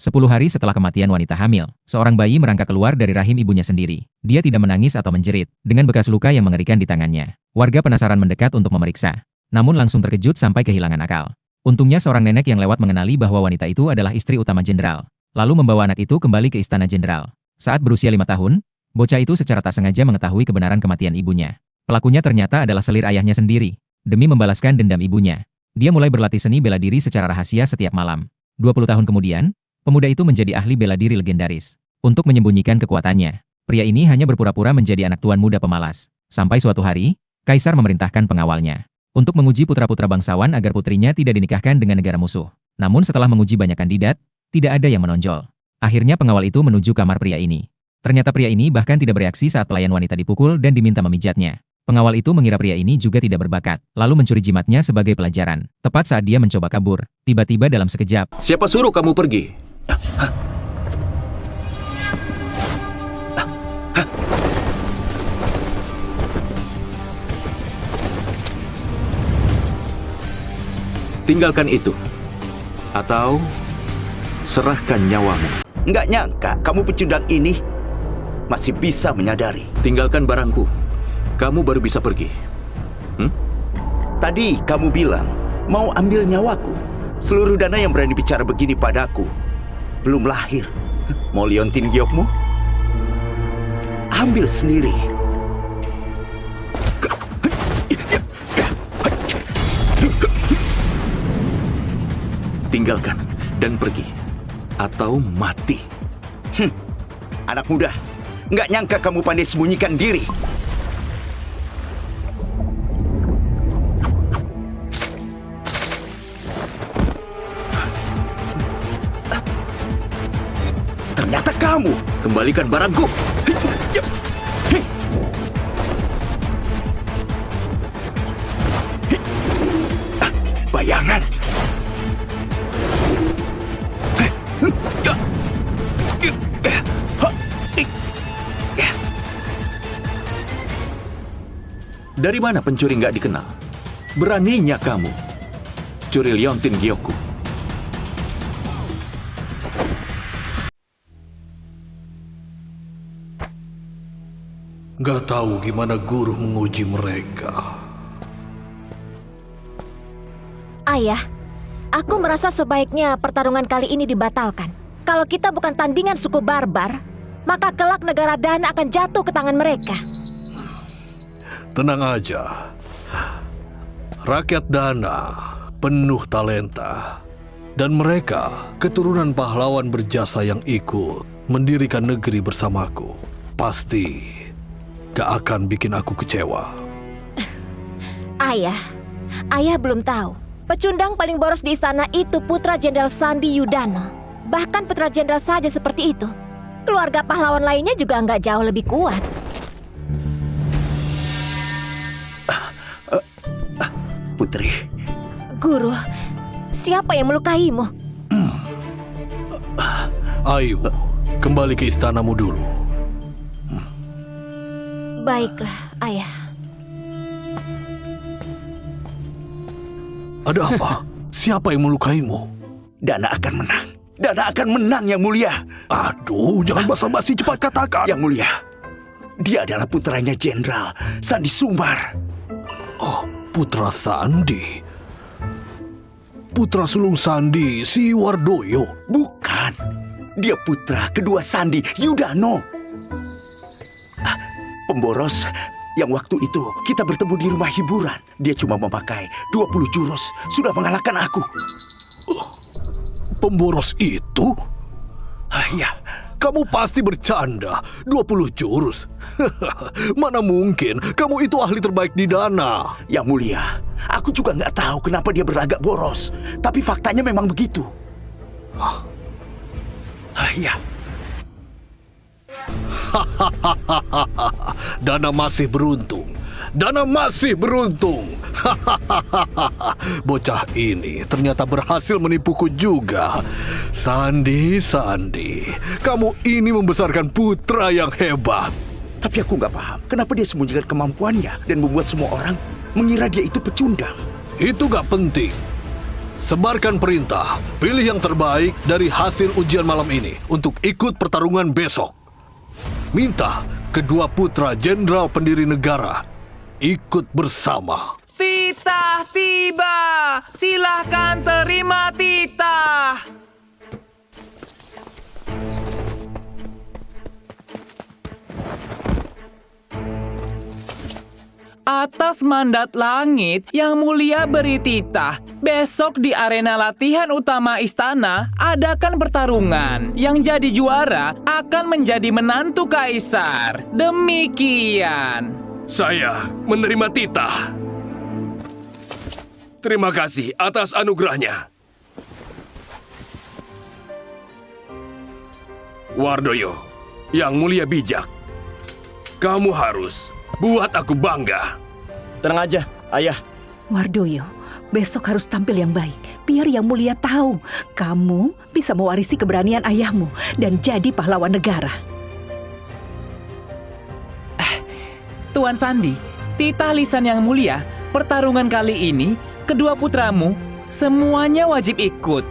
10 hari setelah kematian wanita hamil, seorang bayi merangkak keluar dari rahim ibunya sendiri. Dia tidak menangis atau menjerit, dengan bekas luka yang mengerikan di tangannya. Warga penasaran mendekat untuk memeriksa, namun langsung terkejut sampai kehilangan akal. Untungnya seorang nenek yang lewat mengenali bahwa wanita itu adalah istri utama jenderal, lalu membawa anak itu kembali ke istana jenderal. Saat berusia 5 tahun, bocah itu secara tak sengaja mengetahui kebenaran kematian ibunya. Pelakunya ternyata adalah selir ayahnya sendiri. Demi membalaskan dendam ibunya, dia mulai berlatih seni bela diri secara rahasia setiap malam. 20 tahun kemudian, pemuda itu menjadi ahli bela diri legendaris. Untuk menyembunyikan kekuatannya, pria ini hanya berpura-pura menjadi anak tuan muda pemalas. Sampai suatu hari, kaisar memerintahkan pengawalnya untuk menguji putra-putra bangsawan agar putrinya tidak dinikahkan dengan negara musuh. Namun setelah menguji banyak kandidat, tidak ada yang menonjol. Akhirnya pengawal itu menuju kamar pria ini. Ternyata pria ini bahkan tidak bereaksi saat pelayan wanita dipukul dan diminta memijatnya. Pengawal itu mengira pria ini juga tidak berbakat, lalu mencuri jimatnya sebagai pelajaran. Tepat saat dia mencoba kabur, tiba-tiba dalam sekejap, Siapa suruh kamu pergi? Tinggalkan itu. Atau serahkan nyawamu. Nggak nyangka kamu pecundang ini masih bisa menyadari. Tinggalkan barangku. Kamu baru bisa pergi. Tadi kamu bilang mau ambil nyawaku. Seluruh dana yang berani bicara begini padaku belum lahir. Mau liontin giokmu? Ambil sendiri. Tinggalkan dan pergi. Atau mati. Anak muda, nggak nyangka kamu pandai sembunyikan diri. Ternyata kamu. Kembalikan barangku. Bayangan. Dari mana pencuri nggak dikenal? Beraninya kamu curi liontin giokku. Gak tahu gimana guru menguji mereka. Ayah, aku merasa sebaiknya pertarungan kali ini dibatalkan. Kalau kita bukan tandingan suku barbar, maka kelak negara Dana akan jatuh ke tangan mereka. Tenang aja. Rakyat Dana penuh talenta. Dan mereka keturunan pahlawan berjasa yang ikut mendirikan negeri bersamaku. Pasti gak akan bikin aku kecewa. Ayah belum tahu. Pecundang paling boros di istana itu putra Jenderal Sandi Yudano. Bahkan putra jenderal saja seperti itu. Keluarga pahlawan lainnya juga nggak jauh lebih kuat. Putri. Guru, siapa yang melukaimu? Ayo, kembali ke istanamu dulu. Baiklah, Ayah. Ada apa? Siapa yang melukaimu? Dana akan menang. Dana akan menang, Yang Mulia. Aduh, jangan basa-basi, cepat katakan. Yang Mulia, dia adalah putranya Jenderal Sandi Sumbar. Oh, putra Sandi. Putra sulung Sandi, si Wardoyo. Bukan. Dia putra kedua Sandi, Yudano. Pemboros yang waktu itu kita bertemu di rumah hiburan. Dia cuma memakai 20 jurus, sudah mengalahkan aku. Pemboros itu? Ya, Kamu pasti bercanda. 20 jurus. Mana mungkin, kamu itu ahli terbaik di Dana. Yang Mulia, aku juga nggak tahu kenapa dia berlagak boros. Tapi faktanya memang begitu. Ya. Dana masih beruntung. Dana masih beruntung. Bocah ini ternyata berhasil menipuku juga. Sandi, kamu ini membesarkan putra yang hebat. Tapi aku nggak paham kenapa dia sembunyikan kemampuannya dan membuat semua orang mengira dia itu pecundang. Itu gak penting. sebarkan perintah. Pilih yang terbaik dari hasil ujian malam ini untuk ikut pertarungan besok. Minta kedua putra jenderal pendiri negara ikut bersama. Titah tiba. Silahkan terima titah. Atas mandat langit, Yang Mulia beri titah. Besok di arena latihan utama istana, adakan pertarungan. Yang jadi juara akan menjadi menantu kaisar. Demikian. Saya menerima titah. Terima kasih atas anugerahnya. Wardoyo, Yang Mulia bijak. Kamu harus buat aku bangga. Tenang aja, Ayah. Wardoyo, besok harus tampil yang baik. Biar Yang Mulia tahu kamu bisa mewarisi keberanian ayahmu dan jadi pahlawan negara. Tuan Sandi, titah lisan Yang Mulia, pertarungan kali ini, kedua putramu semuanya wajib ikut.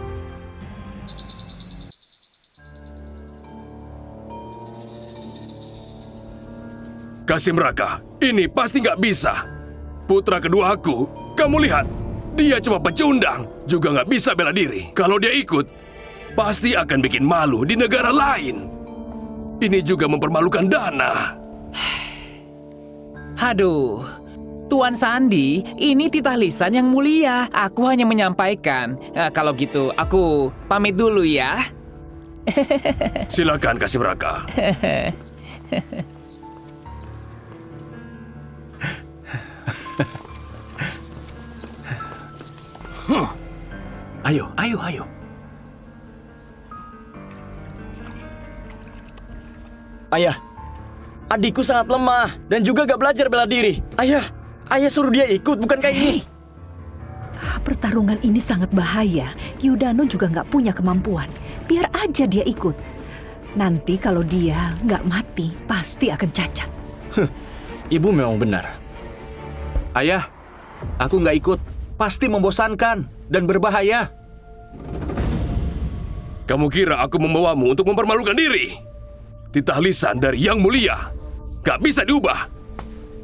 Kasim Raka, ini pasti nggak bisa. Putra kedua aku, kamu lihat, dia cuma pecundang, juga nggak bisa bela diri. Kalau dia ikut, pasti akan bikin malu di negara lain. Ini juga mempermalukan Dana. Haduh, Tuan Sandi, ini titah lisan Yang Mulia. Aku hanya menyampaikan. Kalau gitu, aku pamit dulu ya. Silakan Kasim Raka. Ayo, ayo, ayo. Ayah, adikku sangat lemah dan juga gak belajar bela diri. Ayah suruh dia ikut, bukan kayak ini. Pertarungan ini sangat bahaya. Yudano juga nggak punya kemampuan. Biar aja dia ikut. Nanti kalau dia nggak mati, pasti akan cacat. Ibu memang benar. Ayah, aku nggak ikut. Pasti membosankan dan berbahaya. Kamu kira aku membawamu untuk mempermalukan diri? Titah lisan dari Yang Mulia. Gak bisa diubah.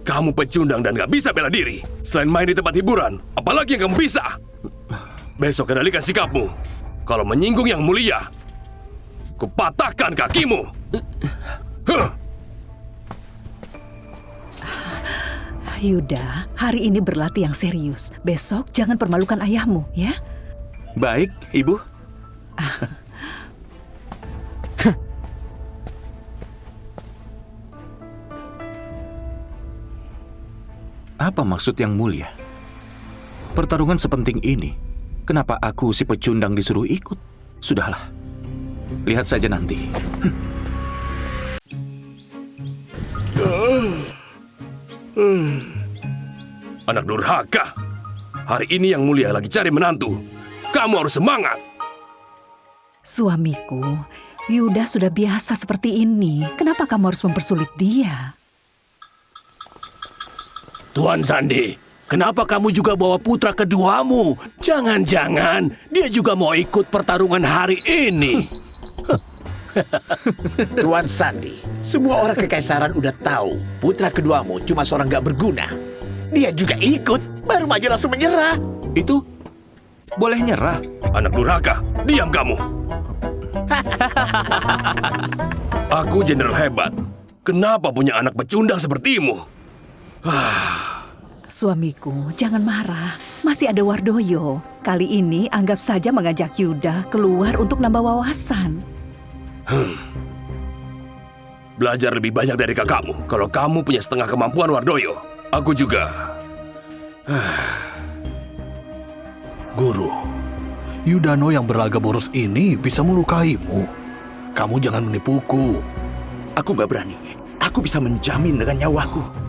Kamu pecundang dan gak bisa bela diri. Selain main di tempat hiburan, apalagi yang kamu bisa? Besok kendalikan sikapmu. Kalau menyinggung Yang Mulia, kupatahkan kakimu. Yuda, hari ini berlatih yang serius. Besok jangan permalukan ayahmu, ya? Baik, Ibu. Apa maksud Yang Mulia? Pertarungan sepenting ini, kenapa aku si pecundang disuruh ikut? Sudahlah, lihat saja nanti. Anak durhaka. Hari ini Yang Mulia lagi cari menantu. Kamu harus semangat. Suamiku, Yuda sudah biasa seperti ini. Kenapa kamu harus mempersulit dia? Tuan Sandi, kenapa kamu juga bawa putra keduamu? Jangan-jangan dia juga mau ikut pertarungan hari ini. Tuan Sandi, semua orang kekaisaran udah tahu putra keduamu cuma seorang gak berguna. Dia juga ikut, baru aja langsung menyerah. Itu boleh nyerah. Anak durhaka, diam kamu. Aku jenderal hebat. Kenapa punya anak pecundang sepertimu? Suamiku, jangan marah. Masih ada Wardoyo. Kali ini anggap saja mengajak Yuda keluar untuk nambah wawasan. Belajar lebih banyak dari kakakmu. Kalau kamu punya setengah kemampuan Wardoyo, aku juga. Guru, Yudano yang berlaga boros ini bisa melukaimu. Kamu jangan menipuku. Aku gak berani. Aku bisa menjamin dengan nyawaku.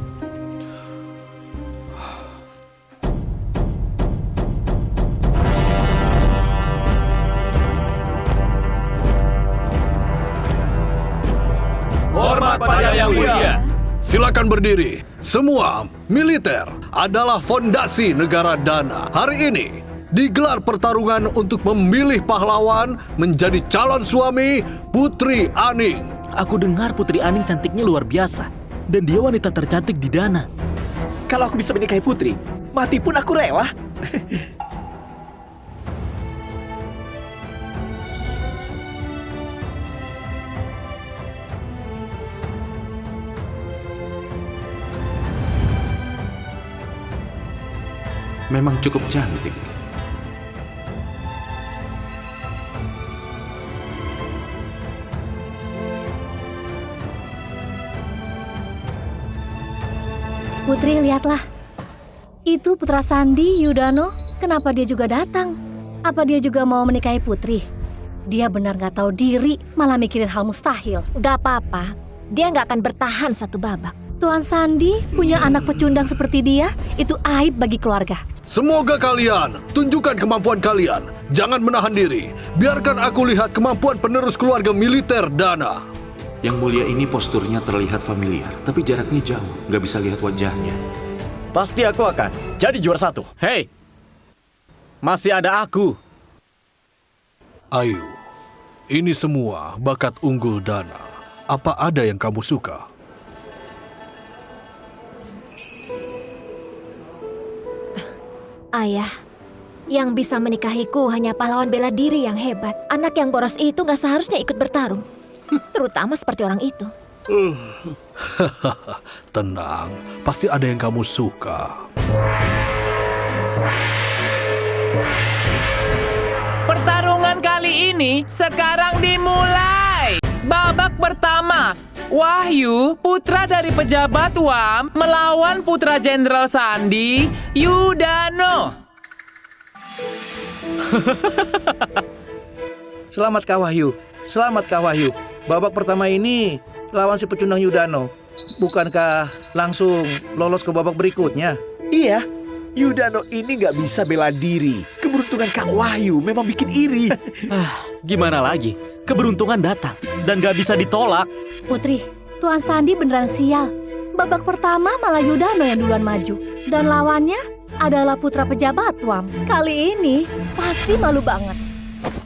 Hormat pada Yang Mulia. Silakan berdiri. Semua militer adalah fondasi negara Dana. Hari ini, digelar pertarungan untuk memilih pahlawan menjadi calon suami Putri Aning. Aku dengar Putri Aning cantiknya luar biasa. Dan dia wanita tercantik di Dana. Kalau aku bisa menikahi Putri, mati pun aku rela. Memang cukup cantik. Putri, lihatlah. Itu putra Sandi, Yudano. Kenapa dia juga datang? Apa dia juga mau menikahi Putri? Dia benar nggak tahu diri, malah mikirin hal mustahil. Gak apa-apa, dia nggak akan bertahan satu babak. Tuan Sandi punya anak pecundang seperti dia, itu aib bagi keluarga. Semoga kalian tunjukkan kemampuan kalian. Jangan menahan diri. Biarkan aku lihat kemampuan penerus keluarga militer Dana. Yang mulia ini posturnya terlihat familiar, tapi jaraknya jauh, nggak bisa lihat wajahnya. Pasti aku akan jadi juara 1. Hei, masih ada aku. Ayu, ini semua bakat unggul Dana. Apa ada yang kamu suka? Ayah, yang bisa menikahiku hanya pahlawan bela diri yang hebat. Anak yang boros itu nggak seharusnya ikut bertarung. Terutama seperti orang itu. Tenang, pasti ada yang kamu suka. Pertarungan kali ini sekarang dimulai. Babak pertama, Wahyu, putra dari pejabat UAM, melawan putra Jenderal Sandi, Yudano. Selamat Kak Wahyu. Selamat Kak Wahyu. Babak pertama ini lawan si pecundang Yudano. Bukankah langsung lolos ke babak berikutnya? Iya. Yudano ini nggak bisa bela diri. Keberuntungan Kak Wahyu memang bikin iri. Gimana lagi? Keberuntungan datang dan gak bisa ditolak. Putri, Tuan Sandi beneran sial. Babak pertama malah Yudano yang duluan maju. Dan lawannya adalah putra pejabat UAM. Kali ini pasti malu banget.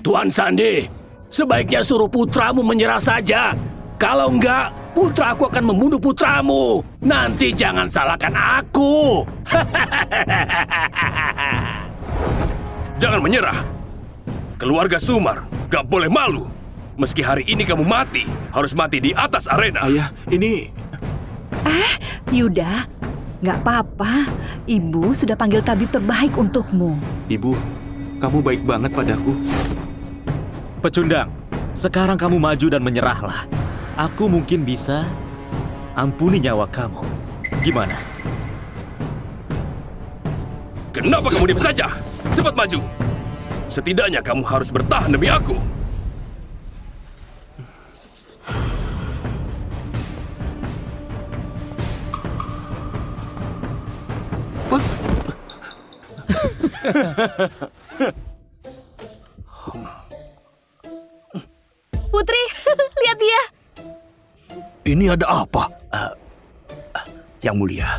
Tuan Sandi, sebaiknya suruh putramu menyerah saja. Kalau enggak, putraku akan membunuh putramu. Nanti jangan salahkan aku. Jangan menyerah. Keluarga Sumar gak boleh malu. Meski hari ini kamu mati, harus mati di atas arena. Ayah, ini... Yuda, nggak apa-apa. Ibu sudah panggil tabib terbaik untukmu. Ibu, kamu baik banget padaku. Pecundang, sekarang kamu maju dan menyerahlah. Aku mungkin bisa ampuni nyawa kamu. Gimana? Kenapa kamu diam saja? Cepat maju. Setidaknya kamu harus bertahan demi aku. Putri, lihat dia. Ini ada apa? Yang mulia,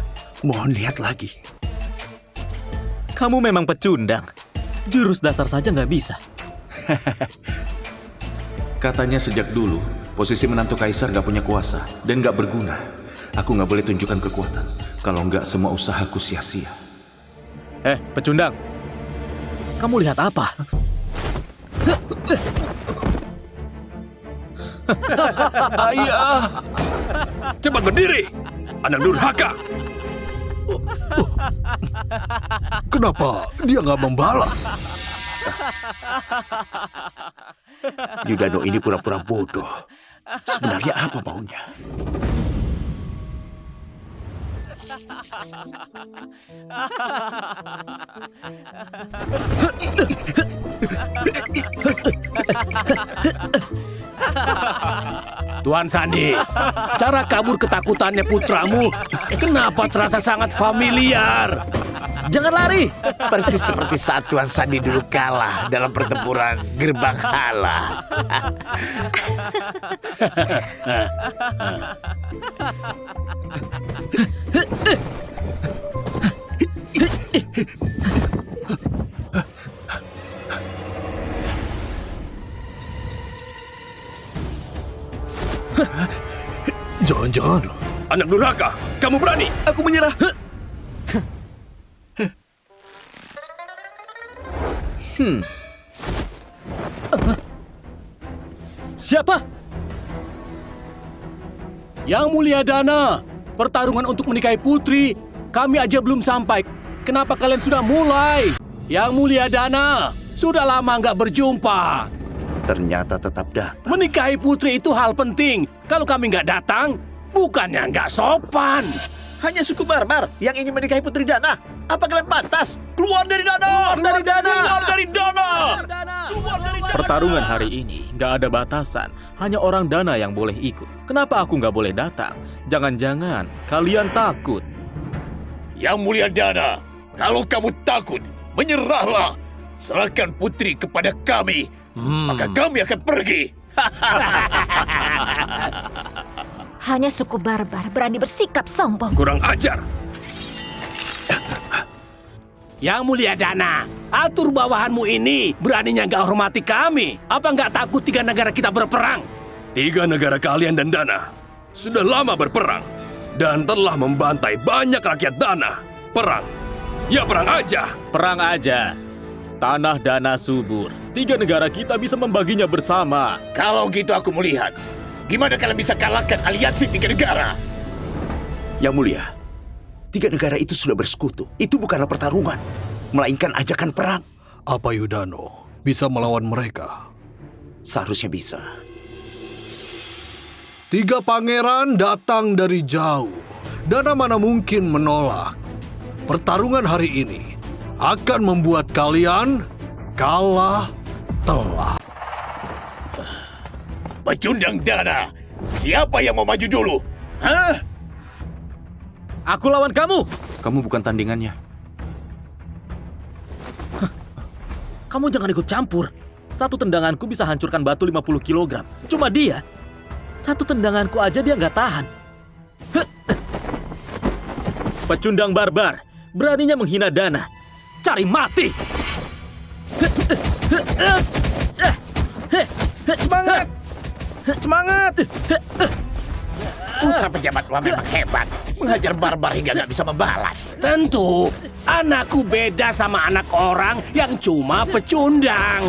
mohon lihat lagi. Kamu memang pecundang. Jurus dasar saja nggak bisa. Katanya sejak dulu, posisi menantu kaisar gak punya kuasa dan gak berguna. Aku gak boleh tunjukkan kekuatan. Kalau nggak, semua usahaku sia-sia. Pecundang. Kamu lihat apa? Ayah! Cepat berdiri, anak durhaka! Kenapa dia nggak membalas? Yudano ini pura-pura bodoh. Sebenarnya apa maunya? Tuan Sandi, cara kabur ketakutannya putramu kenapa terasa sangat familiar? Jangan lari! Persis seperti saat Tuan Sandi dulu kalah dalam pertempuran Gerbang Hala. Jangan-jangan. Anak durhaka, kamu berani? Aku menyerah. Siapa? Yang Mulia Dana, pertarungan untuk menikahi putri, kami aja belum sampai. Kenapa kalian sudah mulai? Yang Mulia Dana, sudah lama nggak berjumpa. Ternyata tetap datang. Menikahi putri itu hal penting. Kalau kami nggak datang, bukannya nggak sopan. Hanya suku barbar yang ingin menikahi Putri Dana. Apa kalian pantas? Keluar dari Dana! Keluar dari Dana! Keluar dari Dana! Keluar dari Dana! Pertarungan hari ini nggak ada batasan. Hanya orang Dana yang boleh ikut. Kenapa aku nggak boleh datang? Jangan-jangan kalian takut. Yang Mulia Dana, kalau kamu takut, menyerahlah. Serahkan putri kepada kami, maka kami akan pergi. Hanya suku barbar berani bersikap sombong. Kurang ajar. Yang Mulia Dana, atur bawahanmu ini beraninya nggak hormati kami. Apa nggak takut 3 negara kita berperang? 3 negara kalian dan Dana sudah lama berperang dan telah membantai banyak rakyat Dana. Perang. Ya perang aja. Perang aja. Tanah Dana subur. 3 negara kita bisa membaginya bersama. Kalau gitu aku melihat, gimana kalian bisa kalahkan aliansi 3 negara? Yang Mulia, 3 negara itu sudah bersekutu. Itu bukanlah pertarungan, melainkan ajakan perang. Apa Yudano bisa melawan mereka? Seharusnya bisa. 3 pangeran datang dari jauh. Dana mana mungkin menolak. Pertarungan hari ini akan membuat kalian kalah telak. Pecundang Dana, siapa yang mau maju dulu? Hah? Aku lawan kamu. Kamu bukan tandingannya. Kamu jangan ikut campur. Satu tendanganku bisa hancurkan batu 50 kg. Cuma dia, satu tendanganku aja dia nggak tahan. Pecundang barbar, beraninya menghina Dana. Cari mati! Semangat! Semangat! Putra pejabat tua memang hebat. Menghajar barbar hingga nggak bisa membalas. Tentu, anakku beda sama anak orang yang cuma pecundang.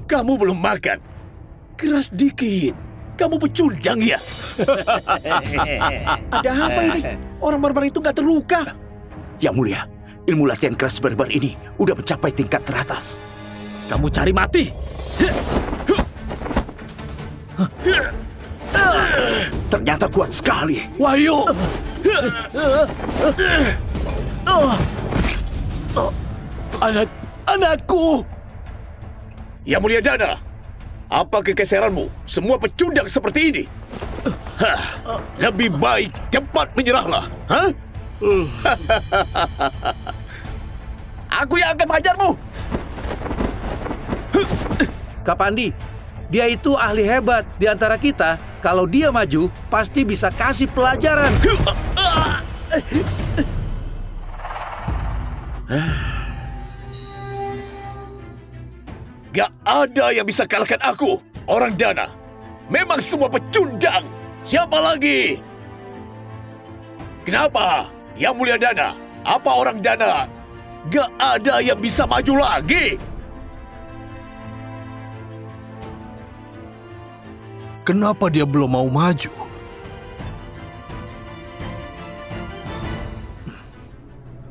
Kamu belum makan. Keras dikit. Kamu pecundang ya? Ada apa ini? Orang barbar itu nggak terluka. Yang Mulia, ilmu latihan keras barbar ini udah mencapai tingkat teratas. Kamu cari mati! Ternyata kuat sekali. Wahyu! Anakku! Yang Mulia Dana, apa kekeseranmu? Semua pecundang seperti ini. Lebih baik cepat menyerahlah. Hah? Aku yang akan menghajarmu. Kak Pandi, dia itu ahli hebat di antara kita. Kalau dia maju, pasti bisa kasih pelajaran. Gak ada yang bisa kalahkan aku. Orang Dana memang semua pecundang. Siapa lagi? Kenapa? Yang Mulia Dana, apa orang Dana gak ada yang bisa maju lagi? Kenapa dia belum mau maju?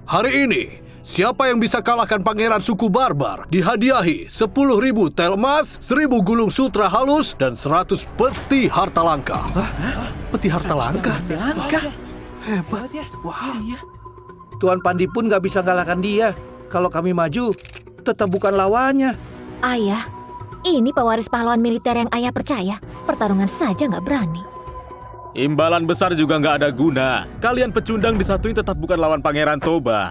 Hari ini, siapa yang bisa kalahkan pangeran suku barbar dihadiahi 10.000 tel emas, 1.000 gulung sutra halus, dan 100 peti harta langka. Peti harta langka? Hebat. Wah. Tuan Pandi pun nggak bisa kalahkan dia. Kalau kami maju, tetap bukan lawannya. Ayah, ini pewaris pahlawan militer yang ayah percaya. Pertarungan saja nggak berani. Imbalan besar juga nggak ada guna. Kalian pecundang disatuin tetap bukan lawan Pangeran Toba.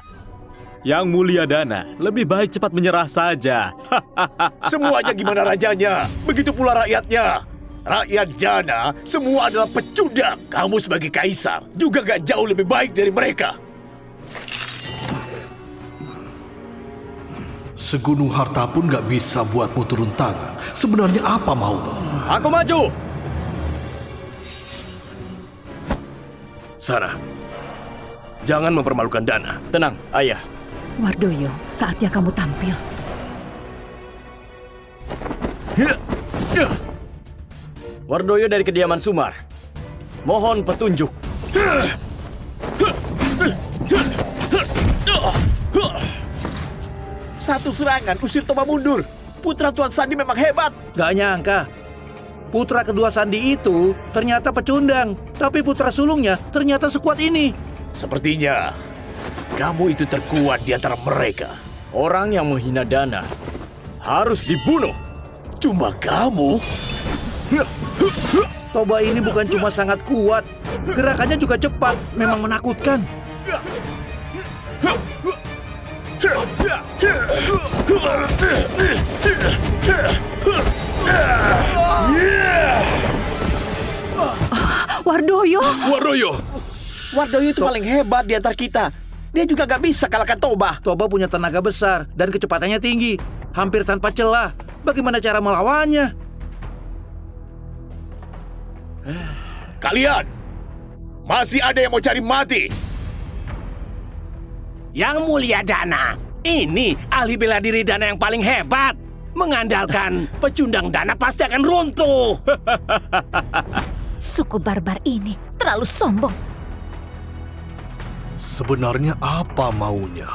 Yang Mulia Dana, lebih baik cepat menyerah saja. Semuanya gimana rajanya? Begitu pula rakyatnya. Rakyat Dana semua adalah pecundang. Kamu sebagai kaisar juga gak jauh lebih baik dari mereka. Segunung harta pun gak bisa buatmu turun tangan. Sebenarnya apa maumu? Aku maju. Sana, jangan mempermalukan Dana. Tenang, Ayah. Wardoyo, saatnya kamu tampil. Wardoyo dari kediaman Sumar. Mohon petunjuk. Satu serangan, usir Toba mundur. Putra Tuan Sandi memang hebat. Gak nyangka. Putra kedua Sandi itu ternyata pecundang. Tapi putra sulungnya ternyata sekuat ini. Sepertinya kamu itu terkuat di antara mereka. Orang yang menghina Dana harus dibunuh. Cuma kamu? Toba ini bukan cuma sangat kuat, gerakannya juga cepat, memang menakutkan. Wardoyo! Wardoyo! Wardoyo itu paling hebat di antara kita. Dia juga gak bisa kalahkan Toba. Toba punya tenaga besar dan kecepatannya tinggi, hampir tanpa celah. Bagaimana cara melawannya? Kalian masih ada yang mau cari mati? Yang Mulia Dana, ini ahli bela diri Dana yang paling hebat. Mengandalkan pecundang Dana pasti akan runtuh. Suku barbar ini terlalu sombong. Sebenarnya apa maunya?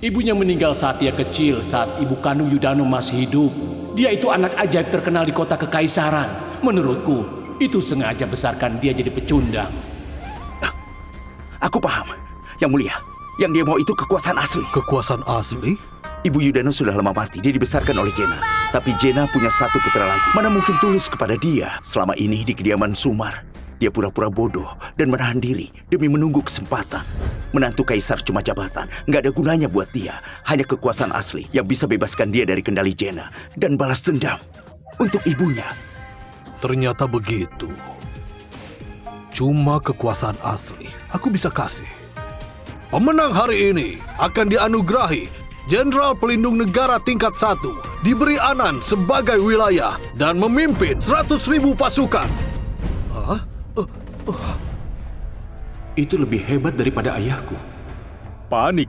Ibunya meninggal saat dia kecil, saat ibu kandung Yudano masih hidup. Dia itu anak ajaib terkenal di kota kekaisaran. Menurutku, itu sengaja besarkan dia jadi pecundang. Aku paham. Yang Mulia, yang dia mau itu kekuasaan asli. Kekuasaan asli? Ibu Yudano sudah lama mati, dia dibesarkan oleh Jena. Tapi Jena punya satu putra lagi. Mana mungkin tulus kepada dia. Selama ini di kediaman Sumar, dia pura-pura bodoh dan menahan diri demi menunggu kesempatan. Menantu kaisar cuma jabatan, nggak ada gunanya buat dia. Hanya kekuasaan asli yang bisa bebaskan dia dari kendali Jena dan balas dendam untuk ibunya. Ternyata begitu. Cuma kekuasaan asli aku bisa kasih. Pemenang hari ini akan dianugerahi Jenderal Pelindung Negara tingkat 1, diberi Anan sebagai wilayah dan memimpin 100.000 pasukan. Itu lebih hebat daripada ayahku. Panik.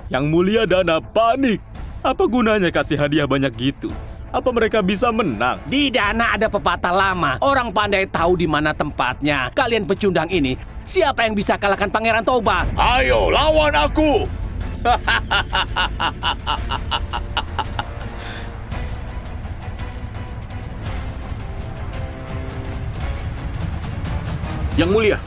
Yang Mulia Dana panik. Apa gunanya kasih hadiah banyak gitu? Apa mereka bisa menang? Di Dana ada pepatah lama. Orang pandai tahu di mana tempatnya. Kalian pecundang ini, siapa yang bisa kalahkan Pangeran Toba? Ayo, lawan aku! Yang Mulia,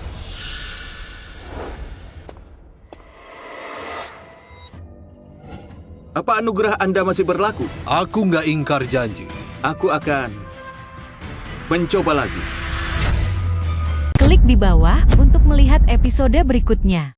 apa anugerah Anda masih berlaku? Aku nggak ingkar janji. Aku akan mencoba lagi. Klik di bawah untuk melihat episode berikutnya.